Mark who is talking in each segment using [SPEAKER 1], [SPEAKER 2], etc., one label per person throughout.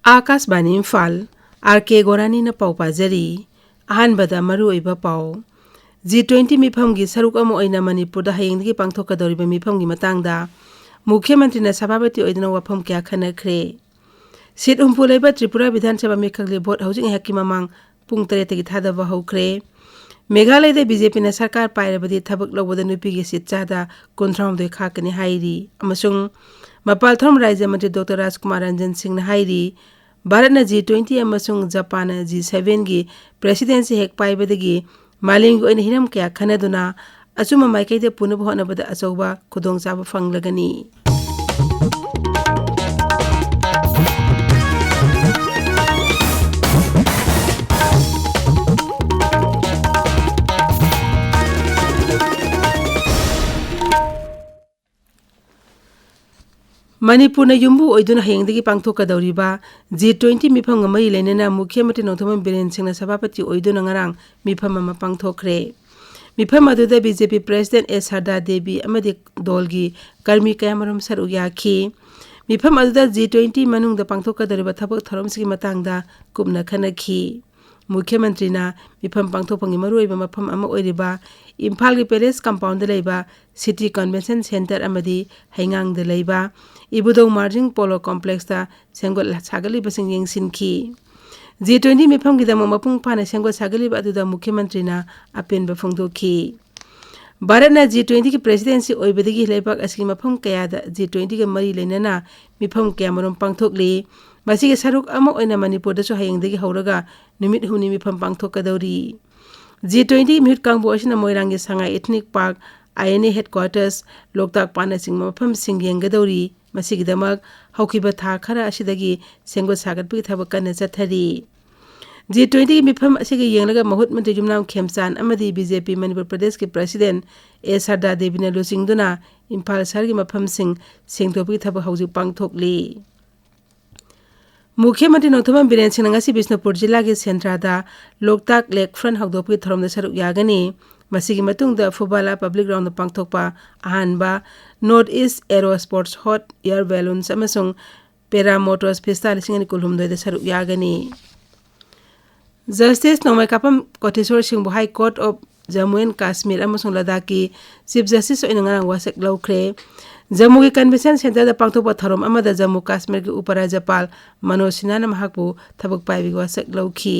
[SPEAKER 1] Akashvani Imphal R.K.Gorani न पाउ पाजरी अहानबदा मरुओइबा पाउ G20 मिफमगी सरुक अमो ओइना मणिपुरदा हयेंदगी पांगथोकदौरिबा मिफमगी मतंगदा मुख्यमंत्री सभापति ओइदना वफम क्या खनख्रे सीट हुम्फु लेबा त्रिपुरा विधानसभा मिखगले भोट हौजिंग हक्की ममांग पुंग 3 तगी थादबा हौख्रे मेघालयदा बीजेपी न सरकार पाइरबदी थबक लौबदा नुपीगी सीट चादा 19 खाकनी हाइरी अमसुंग मपाल थोम राज्य मंत्री डॉक्टर राजकुमार रंजन सिंह हाइरी भारत न G20 अमसुंग जापान G7 गी प्रेसिडेंसी हेक पाइबदगी मालिंग ओइन हिरम क्या खनदुना अचुम माइकैदे पुनब होनबदा अचौबा खुदोंग चाबा फंगलगनी मणिपुर युम्बु ओइदुना हयेंदगी पांगथोकदौरिबा G20 मिफम गमई लेनेना मुख्यमंत्री नोथोमन बिरेन सिंह सभापति ओइदुना ngarang मिफम अमा पांगथोखरे मिफम अदुदा बीजेपी प्रेसिडेंट एस सरदा देवी अमदि दोलगी कर्मी कयामरम सरुक याखी मिफम अदुदा G20 मनुंगदा पांगथोकदौरिबा थबक थरमसिगी मतंगदा कुपना खनखी मुख्यमंत्री मिफम पांगथोपंगी मरुओइबा मफम अमा ओइरिबा इम्फाल की पैलेस कंपाउंड लेबा सिटी कन्वेंशन सेंटर अमदी हैंगांग लेबा इबुदों मार्जिंग पोलो कॉम्प्लेक्स ता सेंगोल सागलिबा सिंग यंगसिनखी G20 मिफम गिदम मपुंग पाना सेंगोल सागलिबा अदुदा मुख्यमंत्री अपेन बफंगदोखी भारत न G20 की प्रेसिडेंसी ओइबदगी लेबाक असगी मफम कयादा G20 के मरी लेनना मिफम कयामरम पांगथोकली मसीगे सरुक अमा ओइना मणिपुरदसु हयेंदगी हौरगा नुमित हुनी मिफम पांगथोकदौरी G20 मिहुत कांगबो असिना मोइरांगी Sangai ethnic park INA headquarters Loktak पाना सिंग मफम सिंग यंगदौरी मसीगिदमक हौखिबा था खरा असिदगी सेंगो सागतपि थबक कन्ना चथरी G20 की मिफम असिगे यंगलगा महुत मंत्री जुमनाम खेमचान अमदी बीजेपी मणिपुर प्रदेश के प्रेसिडेंट ए सरदा देवीना लुसिंगदुना इम्फाल शहर की मफम सिंग सेंगतोपि थबक हौजिक पांगथोकली मुख्यमंत्री नोथोमन बिरेन सिंह ngasi बिष्णुपुर जिला के सेंट्रादा लोकताक लेक फ्रंट हौदोपि थरमदा सरुक यागनी मसीगी मतुंगदा फुबाला पब्लिक ग्राउंड पांगथोकपा अहानबा north east aero sports hot air balloons अमसुंग पेरा मोटर्स फेस्टा लिसिंगनी कुलहुमदोइदा सरुक यागनी justice Nongmeikapam Koteswar Singh high court of Jammu and Kashmir अमसुंग लद्दाख की चीफ जस्टिस ओइना वासक लौख्रे जम्मू की कन्वेंशन सेंटर पांगथोकपा थरम अमदा जम्मू कश्मीर के उपराज्यपाल मनोज सिन्हा महाकु थबक पाइबी वासक लौखी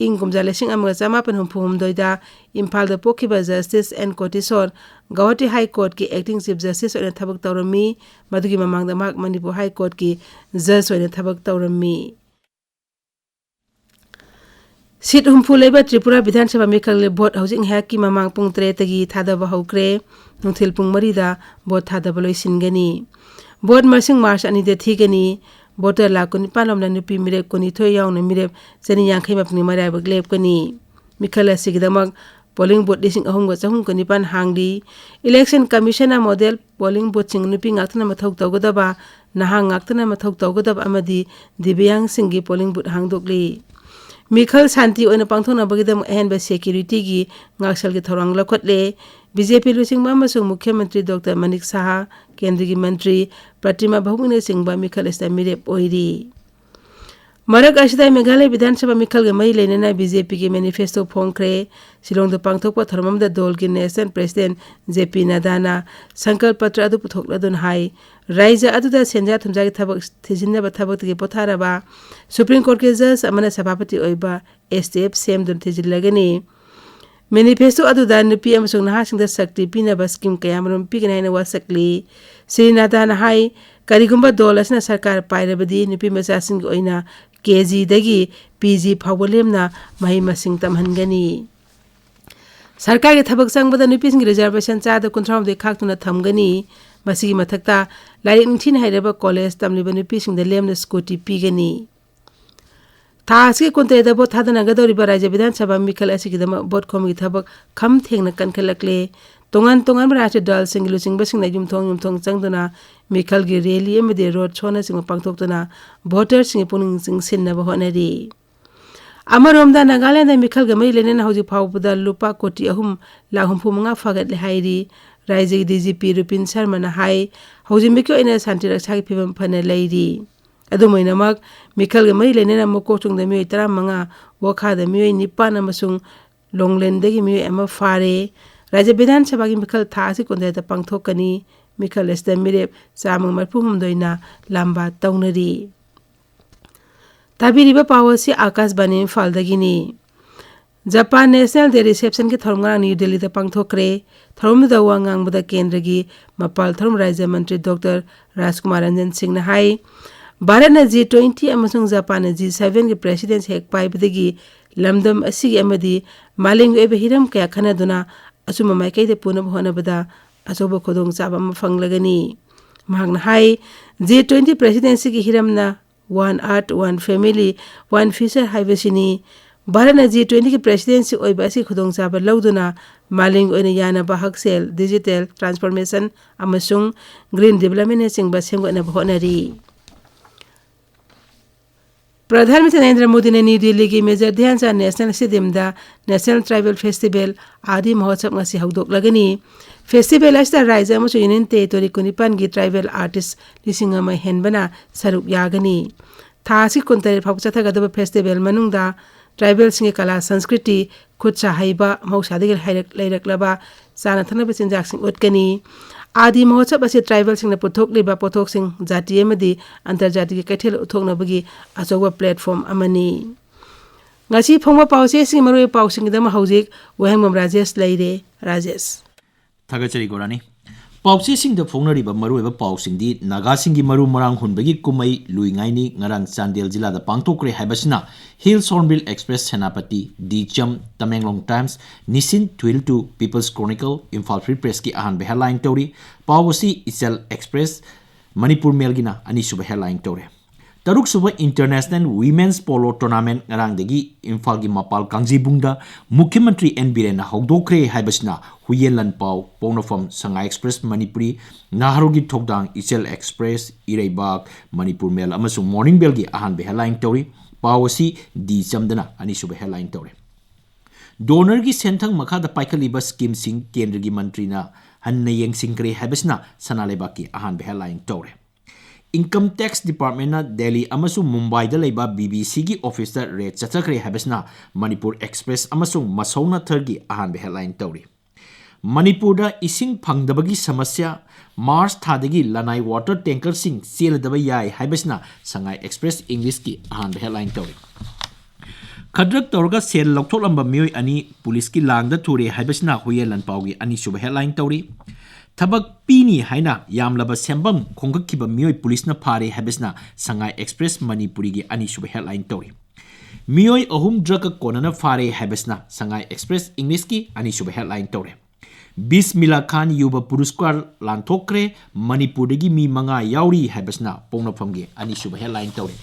[SPEAKER 1] इंग कुमजा लिसिंग अमगा चमापन हुमफुमदोइदा इम्फाल द पोखिबा justice N Koteswar Guwahati high court की एक्टिंग चीफ जस्टिस ओइना थबक तौरमी मदुगी ममांगदा महाक मणिपुर हाई कोर्ट की जज ओइना थबक तौरमी सीट हुम्फु लेबा त्रिपुरा विधानसभा मिखगले भोट हौजिंग हैकी ममांग पुंग 3 तगी थादबा हौख्रे नुथिल पुंग 4 दा भोट थादबा लोइसिनगनी भोट मसिंग मार्च 2 दे थीगनी भोटर लाख 9 लमना नुपी मिरेप 9 यावना मिरेप 250 मपनि मरायबा ग्लेपकनी मिखल असिगदमक पोलिंग बूथ 3,409 हांगली election commission model polling booth सिंग नुपी ngakthana mathau tawgadaba nahang ngakthana mathau tawgadaba amadi dibyang singi polling booth हांगदोकली मिखल शांति ओइना पांगथोनबगिदम अहनबा सिक्योरिटी की ngakसल के थौरंग लखोटले बीजेपी लुसिंगबा अमसुंग मुख्यमंत्री डॉक्टर मनिक साहा केंद्रीय मंत्री प्रतिमा बहुगुने सिंगबा मिखल इस्ता मिरेप ओइरी मरक असिदा मेघालय विधानसभा मिखल के मई लेनेना बीजेपी के मैनिफेस्टो फोंख्रे शिलोंग द पांगथोकपा थरममदा दोल के नेशनल प्रेसिडेंट जेपी नदाना संकल्प पत्र अदु पुथोकलदुन हाई राज्य अदुदा सेंजा थुमजा के थबक थिजिनबा थबक के पोथारबा सुप्रीम कोर्ट के जज अमना सभापति ओइबा एसटीएफ सेमदुन थिजिलगनी मैनिफेस्टो अदुदा नुपी अमसुंग नहासिंगदा शक्ति पीनबा स्कीम कयामरम पिगनाइना वासकली श्री नदाना हाई करिगुंबा दोल असना सरकार पाइरबदी नुपी मचासिंग ओइना केजी दगी पीजी फावलेमना मही मसिंग तमहनगनी सरकार के थबक संगबदा नुपीसिंग रिजर्वेशन चादा 19 दे खाक्तुना थमगनी मसिगी मथक्ता लाइक निथिन हाइरबा कॉलेज तमलिबा नुपीसिंग द लेमना स्कूटी पीगनी थासके कुंतेदा भोट थादनगदौरिबा राज्य विधानसभा मिखल असिगिदम भोट खोमगी थबक खम थेंगना कनखलकले तोंगान तोंगान राज्य दल सिंग लुसिंग बसिंग युमथोंग चंगदुना मिखल की रैली अमदे रोड छोना सिंग पांगथोकतुना वोटर सिंग पुनिंग सिंग सिन्नबा होनरी अमरोमदा नागालैंड मिखल गमई लेनेना हौजी फावबदा लुपा कोटी 3 लाख 45 फगत हाइरी राज्य डीजीपी रुपिन शर्मा हाई हौजी मिको इन शांति रक्षा की फिवम फने Larry Adumainamak Mikhal Mai Lena Mokotung the Mui Tramanga, Waka the Mui Nipana Masung, Longlen de Mui Emma Fare, Raja Bidan Sabagi Mikhal Tasik on the Pangtokani, Mikhal is the Mirep, Samung Marpum Doina, Lamba Taunari. Tabiriba Power si Akas Bani Imphal Dagini. Japan National Day Reception ke Thormang New Delhi the Pangthokre, Thorm the Wangang Buddha Kendragi, Mapal Thorm Raja Mantri Dr. Rajkumar Ranjan Singh Nahai, Bharana G20 Amasung Japan G7 ke President Hek Pai Budagi, Lamdam Asig Amadi, Maling Ebehiram Kaya Kanaduna, Asuma Maike de Punam Honabada, Asobo Kodong Sabam Fanglagani. Mahang Nahai, G20 Presidency ki Hiramna, One Earth, One Family, One Future Haivasini, Bharana G20 की presidency ओइबासी खुदोंसाबा लौदुना मालिंग ओइना यानाबा हक्सेल digital transformation अमसुंग green development सिंगबा सेंगोना होनरी प्रधानमंत्री नरेंद्र मोदी ने न्यू दिल्ली की मेजर ध्यानचंद नेशनल स्टेडियम दा national tribal festival Aadi Mahotsav ngasi हौदोक लगनी फेस्टिवल अस्ता राज्य अमसुंग यूनियन टेरिटोरी कुनिपान की ट्राइबल आर्टिस्ट लिसिंग अमा हेनबना सरुप यागनी थासी कुंतरे फाउचथगदब फेस्टिवल मनुंगदा ट्राइबल सिंह कला संस्कृति खुद साहिबा मौसादी लेरक्लबा चाना थनब चिंजाक सिंह उटकनी आदि महोत्सव असे ट्राइबल सिंह पुथोकलिबा पोथोक सिंह जाति अमदी अंतर्जातीय कैथेल उथोकनबगी अचौबा platform अमनी ngasi phongba pause sing maroi pausing dama hauzik Wahengbam Rajesh leire Rajesh
[SPEAKER 2] Thagachari Gorani Pausi sing the Fonariba Maru ever pausing di Nagasingi Maru Marang Hunbagi Kumai Luingaini Narang Sandel Zilla the Pangtokre Habasina Hills Hornbill Express Senapati Dicham Tamenglong Times Nisin Twil to People's Chronicle Imphal Free Press ki ahan headline tori Pausi Isel Express Manipur Melgina Anisuba headline tori Taruk Suba International Women's Polo Tournament Narangdegi Imphal gi Mapal Kangjibungda Mukhyamantri N Birena Hogdokre Habasina Huyelan Pau Ponofam Sangai Express Manipuri Naharugi Tokdang Isel Express Ireibak Manipur Mel Amasung Morning Bell gi ahan headline tori Pawasi di Jamdana Anisuba headline tori Donor gi Sentang Makada Paikaliba Scheme Sing Kendra gi Mantrina Hanna Yeng Singkre Habasina Sanalebaki ahan headline tori Income Tax Department na Delhi amasung Mumbai da laiba BBC gi officer rate chathakre habasna Manipur Express amasung Masauna Thargi ahan headline tori Manipur da ising phangdabagi samasya Mars thadagi lanai water tanker sing seladaba yai habasna Sangai Express English ki ahan headline tori Khadrak torga sel loktholamba mioi ani police ki langda thure habasna Huyelan Paugi ani sub headline tori Tabak Pini Haina Yamlaba Sembam Kongakiba Mioi Police na Pare Habesna Sangai Express Manipuri gi ani sub headline tori Mioi Ahum Draka Konana Fare Habesna Sangai Express English ki ani sub headline tori Bismillah Khan Yuba Puruskar Lantokre Manipur gi mi manga yauri Habesna Pongnapam gi ani sub headline tori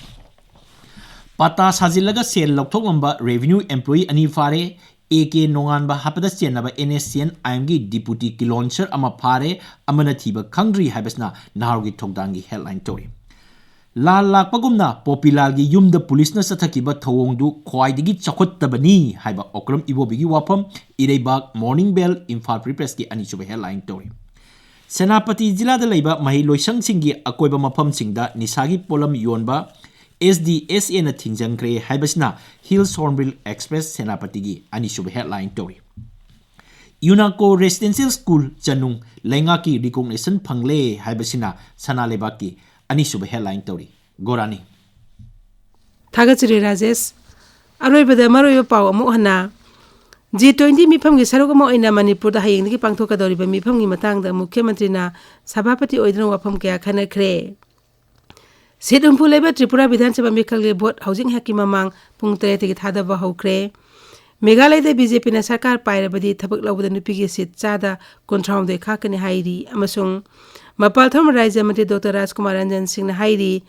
[SPEAKER 2] Pata Sazilaga Sel Lokthongamba Revenue Employee ani Fare A.K. Nonganba Hapada Sienaba NSCN IMG Deputy Kiloncher Ama Pare Amanathiba Kangri Habesna Naharugi Tokdangi headline tori La Lakpagumna Popilagi Yum the Police na Satakiba Tawongdu Kwaidigi Chakottabani Haiba Okram Ibobigi Wapam Irebak Morning Bell Imphal Free Press ki Anisuba headline tori Senapati Zilla da Laiba Mahi Loisang Singi Akoiba Mapam Singda Nisagi Polam Yonba SDSA na Tingjangkre Habasna Hills Hornbill Express Senapatigi Anisuba headline tori Yunako Residential School Chanung Lengaki recognition Pangle Habasina Sanalebaki Anisuba headline tori Gorani
[SPEAKER 1] Thagachiri Rajesh Aroibada Maroyo Pau Amuhana G20 Mipam gi sarugamo ina Manipur da hayeng gi pangthoka doriba mipam gi matangda Mukhyamantri na Sabhapati oidna wapam kya khana khre Sit Imphal Tripura Vidhan Sabha Mikhal Bot Housing Haki Mamang Pung 3 ki thadaba hokre Meghalaya da BJP na sarkar pairabadi thabak lawda nupi gi sit chada kontraum de khakani hairi amasung Mapal Thom Raja Mantri Dr. Rajkumar Ranjan Singh na hairi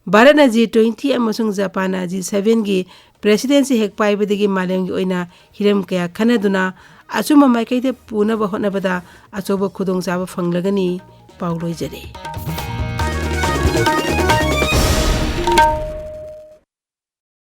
[SPEAKER 1] Bharana G20 amasung Japan G7 gi presidency hek paibadi gi malem gi oina hiram kaya khanaduna achuma maikai de puna ba honabada achoba khudong jaba fanglagani pauloi jare